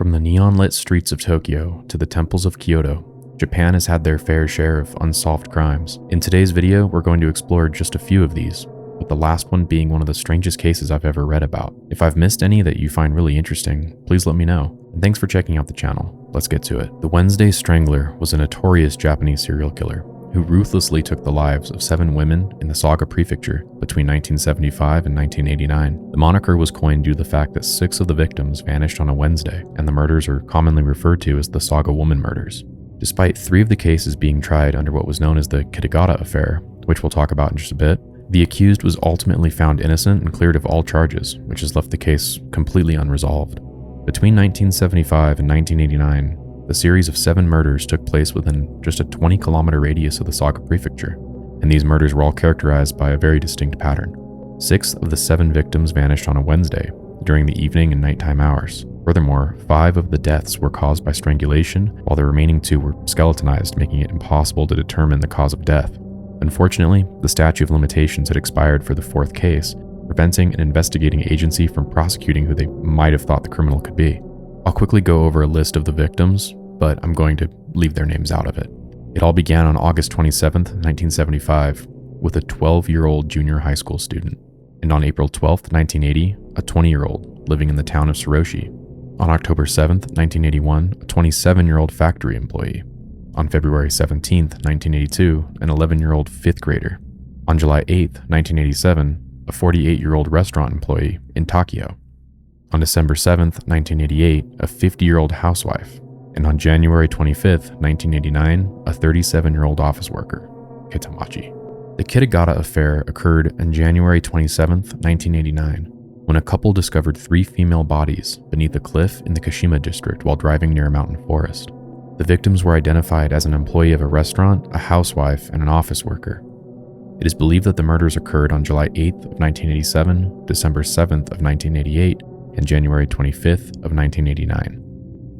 From the neon-lit streets of Tokyo to the temples of Kyoto, Japan has had their fair share of unsolved crimes. In today's video, we're going to explore just a few of these, with the last one being one of the strangest cases I've ever read about. If I've missed any that you find really interesting, please let me know. And thanks for checking out the channel. Let's get to it. The Wednesday Strangler was a notorious Japanese serial killer who ruthlessly took the lives of 7 women in the Saga Prefecture between 1975 and 1989. The moniker was coined due to the fact that 6 of the victims vanished on a Wednesday, and the murders are commonly referred to as the Saga Woman Murders. Despite 3 of the cases being tried under what was known as the Kitagata Affair, which we'll talk about in just a bit, the accused was ultimately found innocent and cleared of all charges, which has left the case completely unresolved. Between 1975 and 1989, the series of 7 murders took place within just a 20-kilometer radius of the Saga Prefecture, and these murders were all characterized by a very distinct pattern. 6 of the 7 victims vanished on a Wednesday, during the evening and nighttime hours. Furthermore, 5 of the deaths were caused by strangulation, while the remaining 2 were skeletonized, making it impossible to determine the cause of death. Unfortunately, the statute of limitations had expired for the 4th case, preventing an investigating agency from prosecuting who they might have thought the criminal could be. I'll quickly go over a list of the victims, but I'm going to leave their names out of it. It all began on August 27, 1975, with a 12-year-old junior high school student, and on April 12, 1980, a 20-year-old living in the town of Saroshi. On October 7, 1981, a 27-year-old factory employee. On February 17, 1982, an 11-year-old 5th grader. On July 8, 1987, a 48-year-old restaurant employee in Tokyo. On December 7, 1988, a 50-year-old housewife. And on January 25, 1989, a 37-year-old office worker, Kitamachi. The Kitagata Affair occurred on January 27, 1989, when a couple discovered 3 female bodies beneath a cliff in the Kashima district while driving near a mountain forest. The victims were identified as an employee of a restaurant, a housewife, and an office worker. It is believed that the murders occurred on July 8, 1987, December 7, 1988, and January 25th of 1989.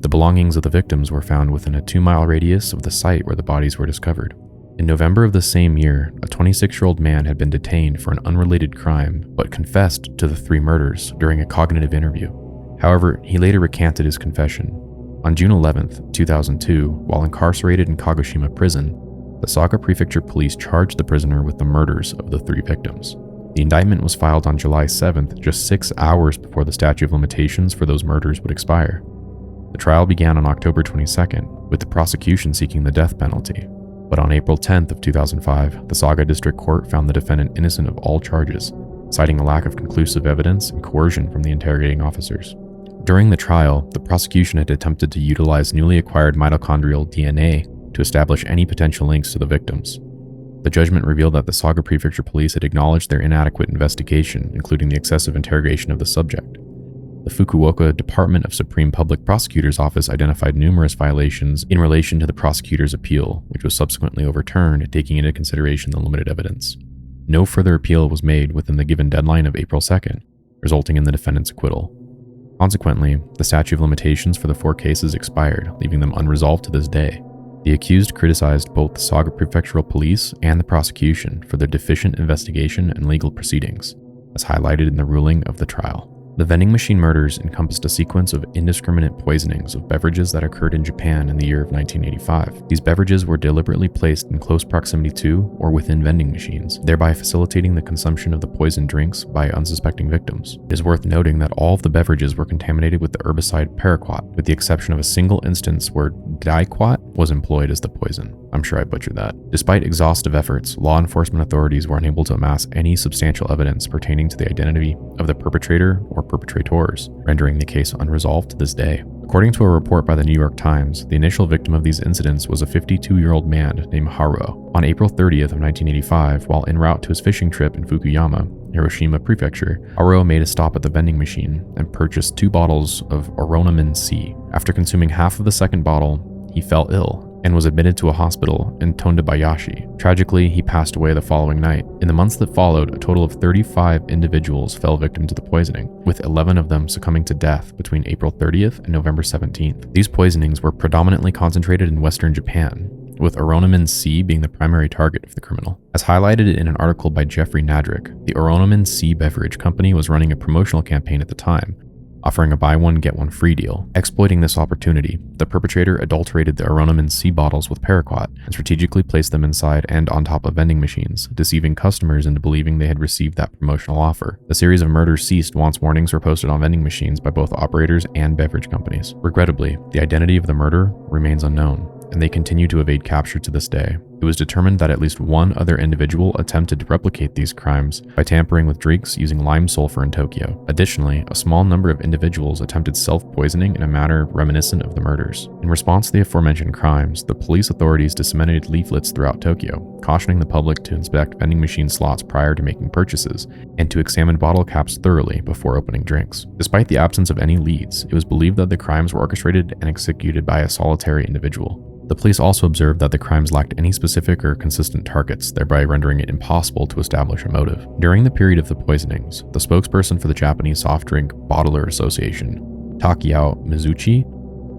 The belongings of the victims were found within a 2-mile radius of the site where the bodies were discovered. In November of the same year, a 26-year-old man had been detained for an unrelated crime, but confessed to the 3 murders during a cognitive interview. However, he later recanted his confession. On June 11, 2002, while incarcerated in Kagoshima prison, the Saga Prefecture police charged the prisoner with the murders of the 3 victims. The indictment was filed on July 7th, just 6 hours before the statute of limitations for those murders would expire. The trial began on October 22nd, with the prosecution seeking the death penalty. But on April 10th of 2005, the Saga District Court found the defendant innocent of all charges, citing a lack of conclusive evidence and coercion from the interrogating officers. During the trial, the prosecution had attempted to utilize newly acquired mitochondrial DNA to establish any potential links to the victims. The judgment revealed that the Saga Prefecture police had acknowledged their inadequate investigation, including the excessive interrogation of the subject. The Fukuoka Department of Supreme Public Prosecutor's Office identified numerous violations in relation to the prosecutor's appeal, which was subsequently overturned, taking into consideration the limited evidence. No further appeal was made within the given deadline of April 2nd, resulting in the defendant's acquittal. Consequently, the statute of limitations for the 4 cases expired, leaving them unresolved to this day. The accused criticized both the Saga Prefectural Police and the prosecution for their deficient investigation and legal proceedings, as highlighted in the ruling of the trial. The Vending Machine Murders encompassed a sequence of indiscriminate poisonings of beverages that occurred in Japan in the year of 1985. These beverages were deliberately placed in close proximity to or within vending machines, thereby facilitating the consumption of the poisoned drinks by unsuspecting victims. It is worth noting that all of the beverages were contaminated with the herbicide paraquat, with the exception of a single instance where diquat was employed as the poison. I'm sure I butchered that. Despite exhaustive efforts, law enforcement authorities were unable to amass any substantial evidence pertaining to the identity of the perpetrator or perpetrators, rendering the case unresolved to this day. According to a report by the New York Times, the initial victim of these incidents was a 52-year-old man named Haruo. On April 30th of 1985, while en route to his fishing trip in Fukuyama, Hiroshima Prefecture, Haruo made a stop at the vending machine and purchased 2 bottles of Oronomin C. After consuming half of the second bottle, he fell ill and was admitted to a hospital in Tondabayashi. Tragically, he passed away the following night. In the months that followed, a total of 35 individuals fell victim to the poisoning, with 11 of them succumbing to death between April 30th and November 17th. These poisonings were predominantly concentrated in Western Japan, with Oronomin C being the primary target of the criminal. As highlighted in an article by Jeffrey Nadrick, the Oronomin C beverage company was running a promotional campaign at the time, offering a buy one get one free deal. Exploiting this opportunity, the perpetrator adulterated the Aronoman C bottles with paraquat and strategically placed them inside and on top of vending machines, deceiving customers into believing they had received that promotional offer. The series of murders ceased once warnings were posted on vending machines by both operators and beverage companies. Regrettably, the identity of the murderer remains unknown, and they continue to evade capture to this day. It was determined that at least one other individual attempted to replicate these crimes by tampering with drinks using lime sulfur in Tokyo. Additionally, a small number of individuals attempted self-poisoning in a manner reminiscent of the murders. In response to the aforementioned crimes, the police authorities disseminated leaflets throughout Tokyo, cautioning the public to inspect vending machine slots prior to making purchases and to examine bottle caps thoroughly before opening drinks. Despite the absence of any leads, it was believed that the crimes were orchestrated and executed by a solitary individual. The police also observed that the crimes lacked any specific or consistent targets, thereby rendering it impossible to establish a motive. During the period of the poisonings, the spokesperson for the Japanese Soft Drink Bottler Association, Takao Mizuchi,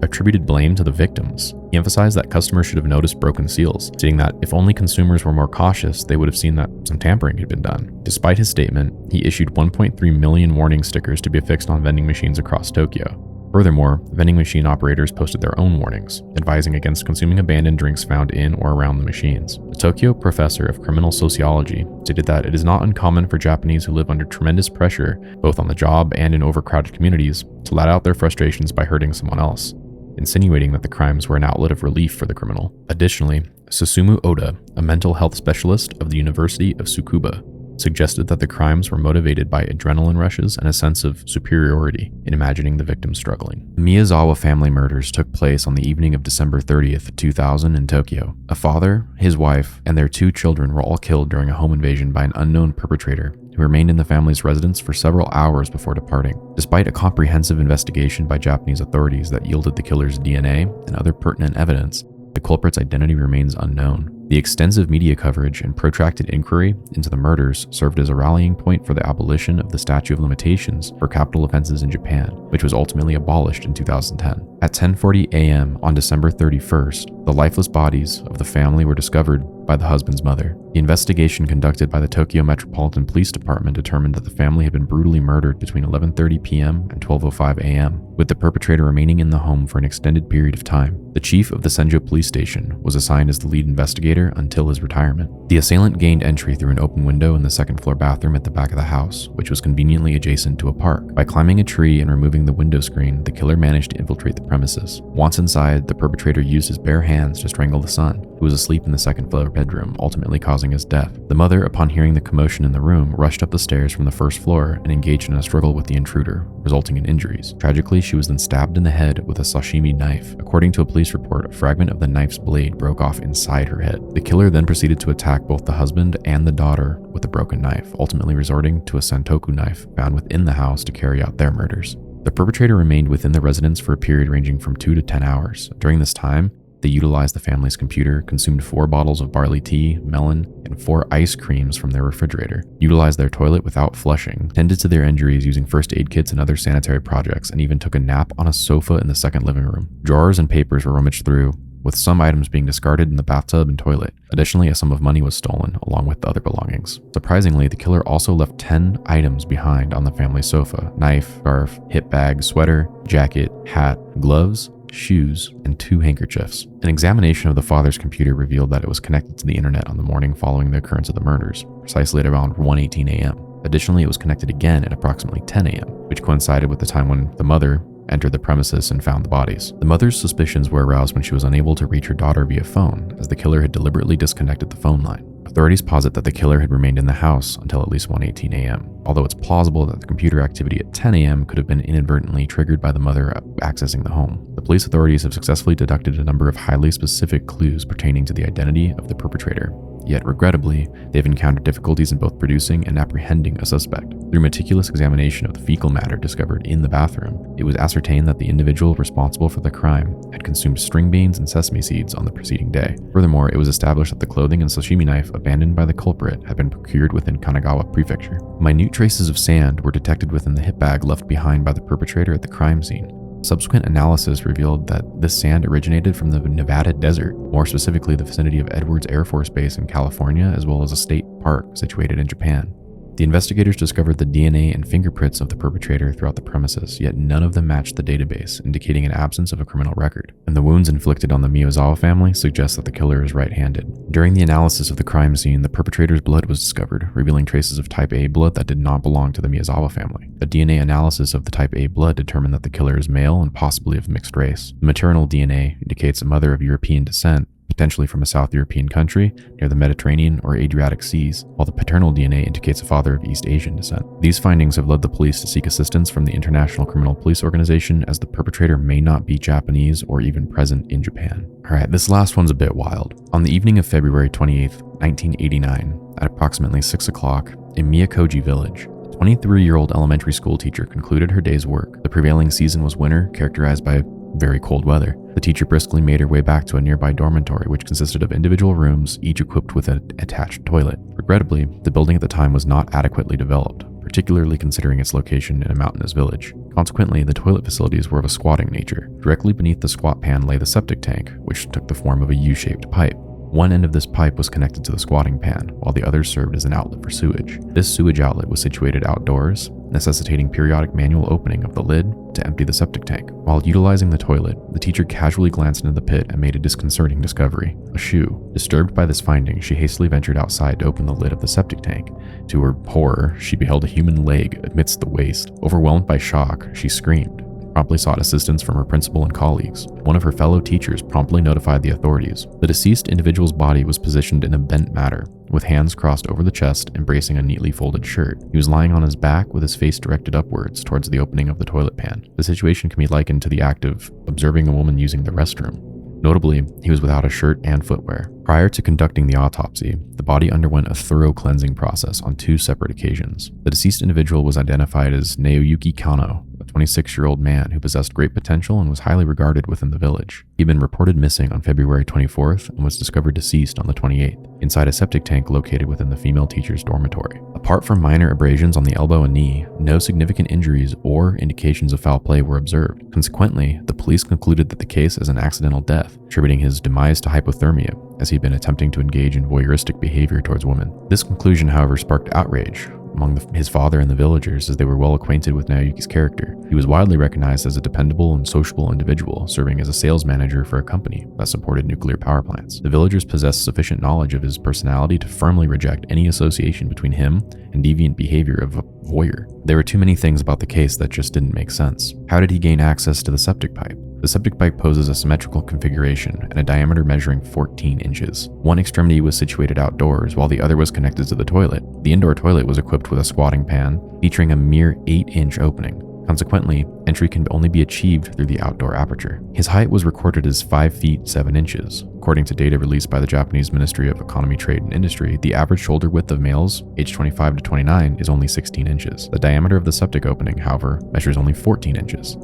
attributed blame to the victims. He emphasized that customers should have noticed broken seals, stating that if only consumers were more cautious, they would have seen that some tampering had been done. Despite his statement, he issued 1.3 million warning stickers to be affixed on vending machines across Tokyo. Furthermore, vending machine operators posted their own warnings, advising against consuming abandoned drinks found in or around the machines. A Tokyo professor of criminal sociology stated that it is not uncommon for Japanese who live under tremendous pressure, both on the job and in overcrowded communities, to let out their frustrations by hurting someone else, insinuating that the crimes were an outlet of relief for the criminal. Additionally, Susumu Oda, a mental health specialist of the University of Tsukuba, suggested that the crimes were motivated by adrenaline rushes and a sense of superiority in imagining the victim struggling. The Miyazawa family murders took place on the evening of December 30th, 2000 in Tokyo. A father, his wife, and their 2 children were all killed during a home invasion by an unknown perpetrator who remained in the family's residence for several hours before departing. Despite a comprehensive investigation by Japanese authorities that yielded the killer's DNA and other pertinent evidence, the culprit's identity remains unknown. The extensive media coverage and protracted inquiry into the murders served as a rallying point for the abolition of the statute of limitations for capital offenses in Japan, which was ultimately abolished in 2010. At 10:40 a.m. on December 31st, the lifeless bodies of the family were discovered by the husband's mother. The investigation conducted by the Tokyo Metropolitan Police Department determined that the family had been brutally murdered between 11:30 p.m. and 12:05 a.m., with the perpetrator remaining in the home for an extended period of time. The chief of the Senjo police station was assigned as the lead investigator until his retirement. The assailant gained entry through an open window in the second-floor bathroom at the back of the house, which was conveniently adjacent to a park. By climbing a tree and removing the window screen, the killer managed to infiltrate the premises. Once inside, the perpetrator used his bare hands to strangle the son, who was asleep in the second-floor bedroom, ultimately causing his death. The mother, upon hearing the commotion in the room, rushed up the stairs from the first floor and engaged in a struggle with the intruder, resulting in injuries. Tragically, she was then stabbed in the head with a sashimi knife. According to a police report, a fragment of the knife's blade broke off inside her head. The killer then proceeded to attack both the husband and the daughter with a broken knife, ultimately resorting to a santoku knife found within the house to carry out their murders. The perpetrator remained within the residence for a period ranging from 2 to 10 hours. During this time, they utilized the family's computer, consumed 4 bottles of barley tea, melon, and 4 ice creams from their refrigerator, utilized their toilet without flushing, tended to their injuries using first aid kits and other sanitary projects, and even took a nap on a sofa in the second living room. Drawers and papers were rummaged through, with some items being discarded in the bathtub and toilet. Additionally, a sum of money was stolen, along with the other belongings. Surprisingly, the killer also left 10 items behind on the family sofa: knife, scarf, hip bag, sweater, jacket, hat, gloves, shoes, and 2 handkerchiefs. An examination of the father's computer revealed that it was connected to the internet on the morning following the occurrence of the murders, precisely at around 1:18 a.m. Additionally, it was connected again at approximately 10 a.m., which coincided with the time when the mother entered the premises and found the bodies. The mother's suspicions were aroused when she was unable to reach her daughter via phone, as the killer had deliberately disconnected the phone line. Authorities posit that the killer had remained in the house until at least 1:18 a.m., although it's plausible that the computer activity at 10 a.m. could have been inadvertently triggered by the mother accessing the home. The police authorities have successfully deducted a number of highly specific clues pertaining to the identity of the perpetrator. Yet, regrettably, they've encountered difficulties in both producing and apprehending a suspect. Through meticulous examination of the fecal matter discovered in the bathroom, it was ascertained that the individual responsible for the crime had consumed string beans and sesame seeds on the preceding day. Furthermore, it was established that the clothing and sashimi knife abandoned by the culprit had been procured within Kanagawa Prefecture. Minute traces of sand were detected within the hip bag left behind by the perpetrator at the crime scene. Subsequent analysis revealed that this sand originated from the Nevada desert, more specifically the vicinity of Edwards Air Force Base in California, as well as a state park situated in Japan. The investigators discovered the DNA and fingerprints of the perpetrator throughout the premises, yet none of them matched the database, indicating an absence of a criminal record. And the wounds inflicted on the Miyazawa family suggest that the killer is right-handed. During the analysis of the crime scene, the perpetrator's blood was discovered, revealing traces of type A blood that did not belong to the Miyazawa family. A DNA analysis of the type A blood determined that the killer is male and possibly of mixed race. The maternal DNA indicates a mother of European descent, potentially from a South European country near the Mediterranean or Adriatic seas, while the paternal DNA indicates a father of East Asian descent. These findings have led the police to seek assistance from the International Criminal Police Organization, as the perpetrator may not be Japanese or even present in Japan. Alright, this last one's a bit wild. On the evening of February 28th, 1989, at approximately 6 o'clock, in Miyakoji Village, a 23-year-old elementary school teacher concluded her day's work. The prevailing season was winter, characterized by very cold weather. The teacher briskly made her way back to a nearby dormitory, which consisted of individual rooms, each equipped with an attached toilet. Regrettably, the building at the time was not adequately developed, particularly considering its location in a mountainous village. Consequently, the toilet facilities were of a squatting nature. Directly beneath the squat pan lay the septic tank, which took the form of a U-shaped pipe. One end of this pipe was connected to the squatting pan, while the other served as an outlet for sewage. This sewage outlet was situated outdoors, necessitating periodic manual opening of the lid to empty the septic tank. While utilizing the toilet, the teacher casually glanced into the pit and made a disconcerting discovery: a shoe. Disturbed by this finding, she hastily ventured outside to open the lid of the septic tank. To her horror, she beheld a human leg amidst the waste. Overwhelmed by shock, she screamed. Promptly sought assistance from her principal and colleagues. One of her fellow teachers promptly notified the authorities. The deceased individual's body was positioned in a bent manner, with hands crossed over the chest, embracing a neatly folded shirt. He was lying on his back with his face directed upwards towards the opening of the toilet pan. The situation can be likened to the act of observing a woman using the restroom. Notably, he was without a shirt and footwear. Prior to conducting the autopsy, the body underwent a thorough cleansing process on 2 separate occasions. The deceased individual was identified as Naoyuki Kano, a 26-year-old man who possessed great potential and was highly regarded within the village. He had been reported missing on February 24th and was discovered deceased on the 28th, inside a septic tank located within the female teacher's dormitory. Apart from minor abrasions on the elbow and knee, no significant injuries or indications of foul play were observed. Consequently, the police concluded that the case is an accidental death, attributing his demise to hypothermia, as he'd been attempting to engage in voyeuristic behavior towards women. This conclusion, however, sparked outrage among his father and the villagers, as they were well acquainted with Naoyuki's character. He was widely recognized as a dependable and sociable individual, serving as a sales manager for a company that supported nuclear power plants. The villagers possessed sufficient knowledge of his personality to firmly reject any association between him and deviant behavior of a voyeur. There were too many things about the case that just didn't make sense. How did he gain access to the septic pipe? The septic pipe poses a symmetrical configuration and a diameter measuring 14 inches. One extremity was situated outdoors, while the other was connected to the toilet. The indoor toilet was equipped with a squatting pan, featuring a mere 8-inch opening. Consequently, entry can only be achieved through the outdoor aperture. His height was recorded as 5 feet 7 inches. According to data released by the Japanese Ministry of Economy, Trade and Industry, the average shoulder width of males aged 25 to 29 is only 16 inches. The diameter of the septic opening, however, measures only 14 inches.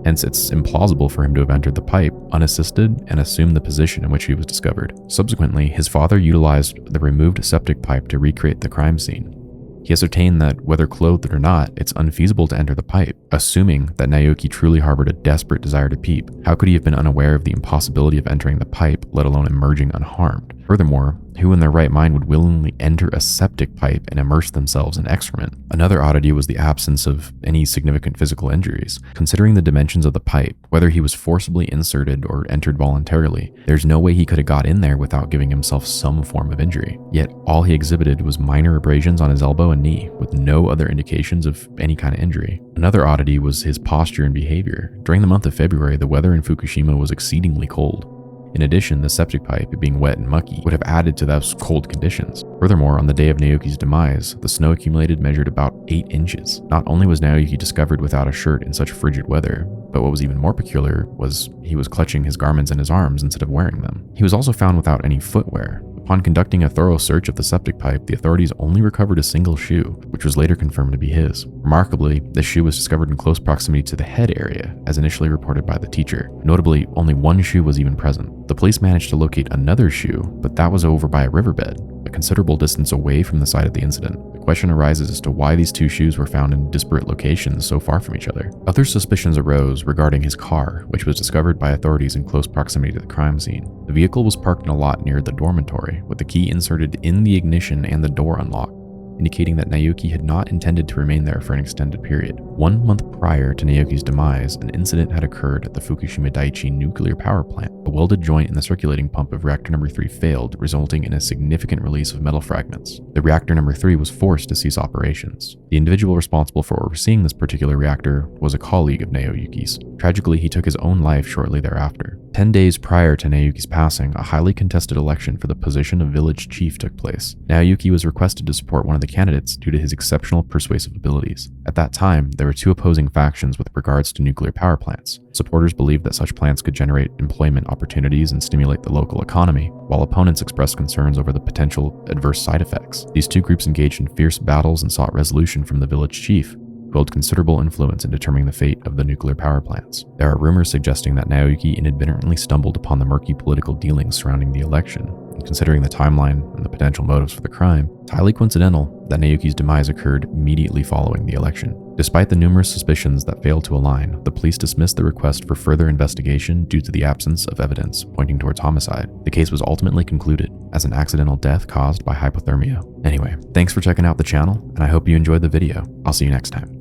Hence, it's implausible for him to have entered the pipe unassisted and assumed the position in which he was discovered. Subsequently, his father utilized the removed septic pipe to recreate the crime scene. He ascertained that, whether clothed or not, it's unfeasible to enter the pipe, assuming that Naoyuki truly harbored a desperate desire to peep. How could he have been unaware of the impossibility of entering the pipe, let alone emerging unharmed? Furthermore, who in their right mind would willingly enter a septic pipe and immerse themselves in excrement? Another oddity was the absence of any significant physical injuries. Considering the dimensions of the pipe, whether he was forcibly inserted or entered voluntarily, there's no way he could have got in there without giving himself some form of injury. Yet all he exhibited was minor abrasions on his elbow and knee, with no other indications of any kind of injury. Another oddity was his posture and behavior. During the month of February, the weather in Fukushima was exceedingly cold. In addition, the septic pipe, being wet and mucky, would have added to those cold conditions. Furthermore, on the day of Naoyuki's demise, the snow accumulated measured about 8 inches. Not only was Naoyuki discovered without a shirt in such frigid weather, but what was even more peculiar was he was clutching his garments in his arms instead of wearing them. He was also found without any footwear. Upon conducting a thorough search of the septic pipe, the authorities only recovered a single shoe, which was later confirmed to be his. Remarkably, this shoe was discovered in close proximity to the head area, as initially reported by the teacher. Notably, only one shoe was even present. The police managed to locate another shoe, but that was over by a riverbed, a considerable distance away from the site of the incident. The question arises as to why these 2 shoes were found in disparate locations so far from each other. Other suspicions arose regarding his car, which was discovered by authorities in close proximity to the crime scene. The vehicle was parked in a lot near the dormitory, with the key inserted in the ignition and the door unlocked. indicating that Naoki had not intended to remain there for an extended period. 1 month prior to Naoki's demise, an incident had occurred at the Fukushima Daiichi nuclear power plant. A welded joint in the circulating pump of reactor number 3 failed, resulting in a significant release of metal fragments. The reactor number 3 was forced to cease operations. The individual responsible for overseeing this particular reactor was a colleague of Naoyuki's. Tragically, he took his own life shortly thereafter. 10 days prior to Naoyuki's passing, a highly contested election for the position of village chief took place. Naoyuki was requested to support one of the candidates due to his exceptional persuasive abilities. At that time, there were two opposing factions with regards to nuclear power plants. Supporters believed that such plants could generate employment opportunities and stimulate the local economy, while opponents expressed concerns over the potential adverse side effects. These two groups engaged in fierce battles and sought resolution from the village chief, who held considerable influence in determining the fate of the nuclear power plants. There are rumors suggesting that Naoyuki inadvertently stumbled upon the murky political dealings surrounding the election, and considering the timeline and the potential motives for the crime, it's highly coincidental that Naoki's demise occurred immediately following the election. Despite the numerous suspicions that failed to align, the police dismissed the request for further investigation due to the absence of evidence pointing towards homicide. The case was ultimately concluded as an accidental death caused by hypothermia. Anyway, thanks for checking out the channel, and I hope you enjoyed the video. I'll see you next time.